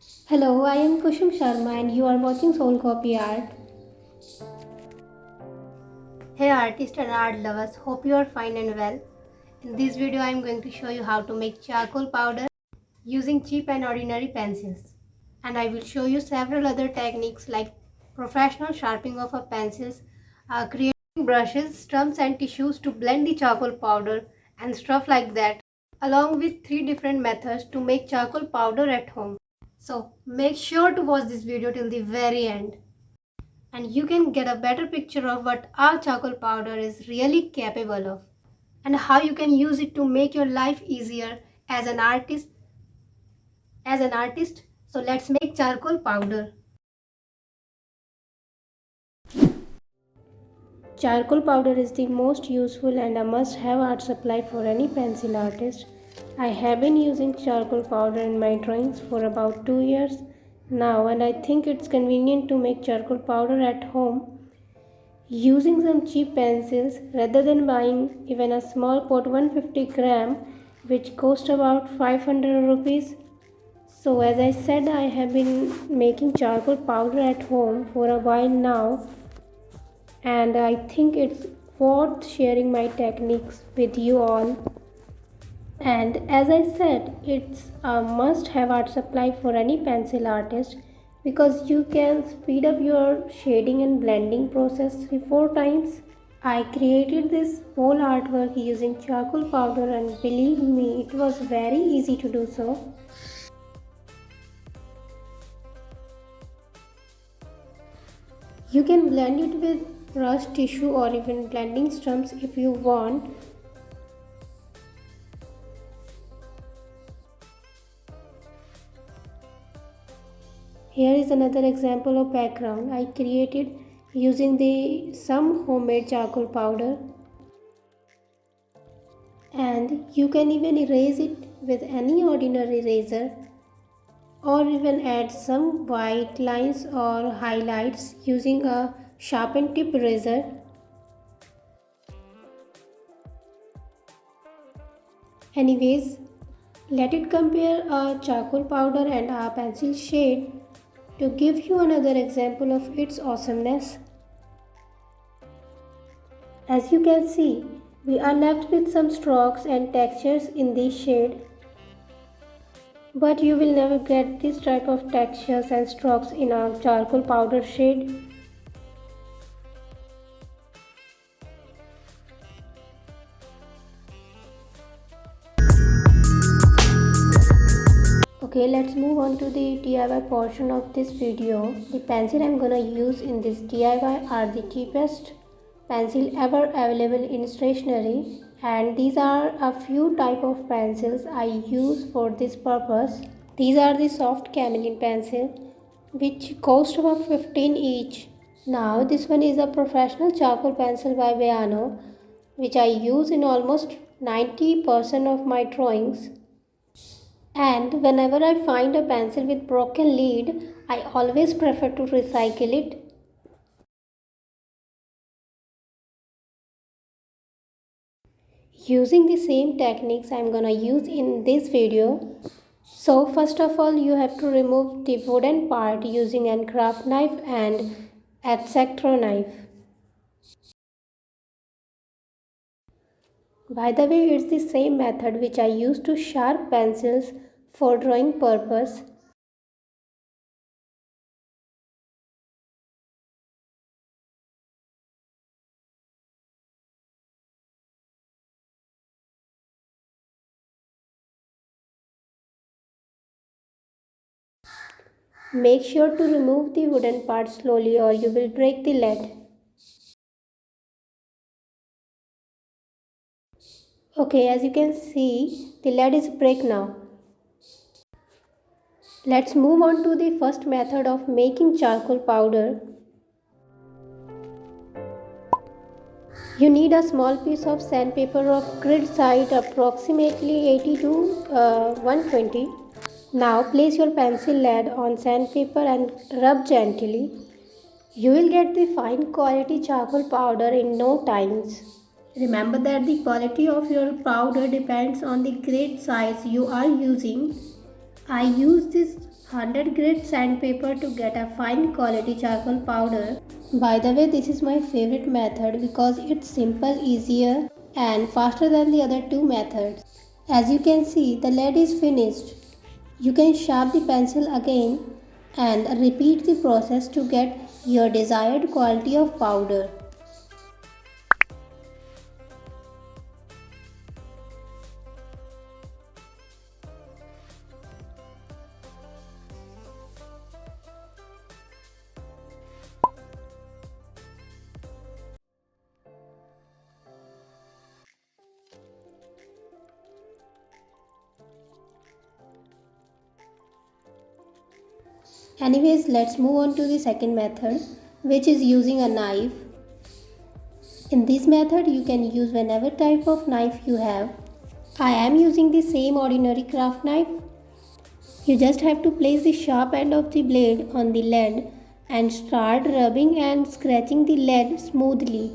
Hello, I am Kushum Sharma and you are watching Soul Copy Art. Hey artists and art lovers, hope you are fine and well. In this video I am going to show you how to make charcoal powder using cheap and ordinary pencils. And I will show you several other techniques like professional sharpening of a pencils, creating brushes, stumps and tissues to blend the charcoal powder and stuff like that, along with 3 different methods to make charcoal powder at home. So make sure to watch this video till the very end, and you can get a better picture of what our charcoal powder is really capable of and how you can use it to make your life easier as an artist. So let's make charcoal powder. Charcoal powder is the most useful and a must-have art supply for any pencil artist. I have been using charcoal powder in my drawings for about 2 years now, and I think it's convenient to make charcoal powder at home using some cheap pencils rather than buying even a small pot 150 gram which cost about 500 rupees. So as I said, I have been making charcoal powder at home for a while now, and I think it's worth sharing my techniques with you all. And as I said, it's a must have art supply for any pencil artist because you can speed up your shading and blending process 3-4 times. I created this whole artwork using charcoal powder, and believe me, it was very easy to do so. You can blend it with brush, tissue or even blending stumps if you want. Here is another example of background I created using some homemade charcoal powder, and you can even erase it with any ordinary eraser or even add some white lines or highlights using a sharpened tip eraser. Anyways, let it compare a charcoal powder and a pencil shade to give you another example of its awesomeness. As you can see, we are left with some strokes and textures in this shade, but you will never get this type of textures and strokes in a charcoal powder shade. Okay, let's move on to the DIY portion of this video. The pencil I'm gonna use in this DIY are the cheapest pencil ever available in stationery, and these are a few type of pencils I use for this purpose. These are the soft chameleon pencil which cost about 15 each. Now this one is a professional charcoal pencil by Beyano which I use in almost 90% of my drawings. And whenever I find a pencil with broken lead, I always prefer to recycle it. Using the same techniques I'm gonna use in this video. So first of all, you have to remove the wooden part using an craft knife and X-Acto knife. By the way, it's the same method which I use to sharpen pencils for drawing purpose. Make sure to remove the wooden part slowly or you will break the lead. Okay, as you can see, the lead is break now. Let's move on to the first method of making charcoal powder. You need a small piece of sandpaper of grid size approximately 80 to 120. Now place your pencil lead on sandpaper and rub gently. You will get the fine quality charcoal powder in no times. Remember that the quality of your powder depends on the grid size you are using. I use this 100 grit sandpaper to get a fine quality charcoal powder. By the way, this is my favorite method because it's simple, easier and faster than the other two methods. As you can see, the lead is finished. You can sharpen the pencil again and repeat the process to get your desired quality of powder. Anyways, let's move on to the second method, which is using a knife. In this method, you can use whatever type of knife you have. I am using the same ordinary craft knife. You just have to place the sharp end of the blade on the lead and start rubbing and scratching the lead smoothly.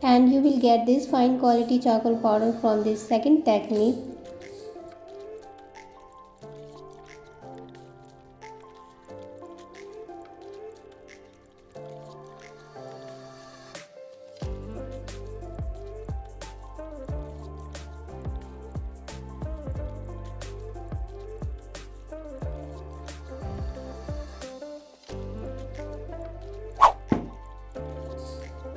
And you will get this fine quality charcoal powder from this second technique.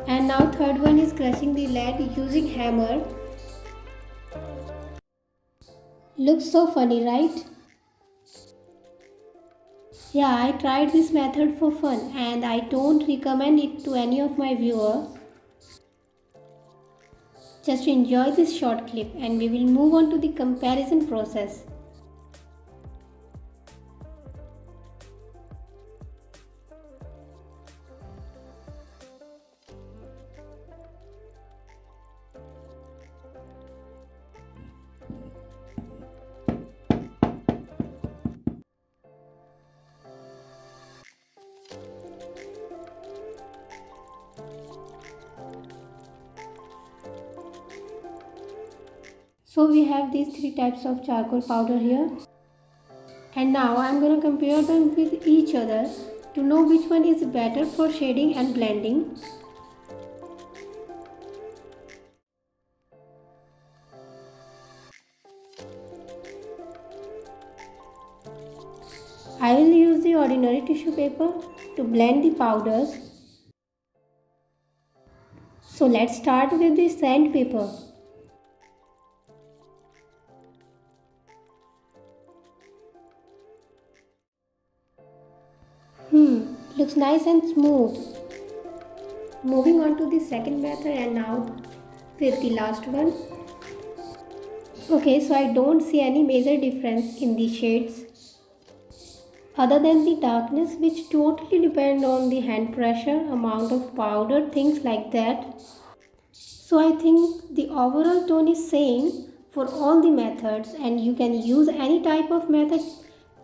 And now third one is crushing the lead using hammer. Looks so funny, right? Yeah, I tried this method for fun and I don't recommend it to any of my viewers. Just enjoy this short clip and we will move on to the comparison process. So we have these three types of charcoal powder here. And now I am going to compare them with each other to know which one is better for shading and blending. I will use the ordinary tissue paper to blend the powders. So let's start with the sandpaper. Looks nice and smooth. Moving on to the second method and now with the last one. Okay, so I don't see any major difference in the shades other than the darkness, which totally depend on the hand pressure, amount of powder, things like that. So I think the overall tone is same for all the methods and you can use any type of method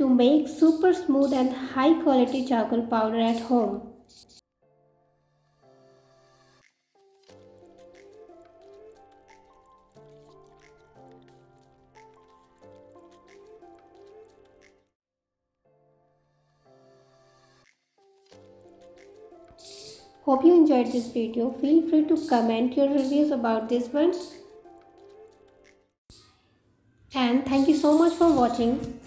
to make super smooth and high quality charcoal powder at home. Hope you enjoyed this video. Feel free to comment your reviews about this one. And thank you so much for watching.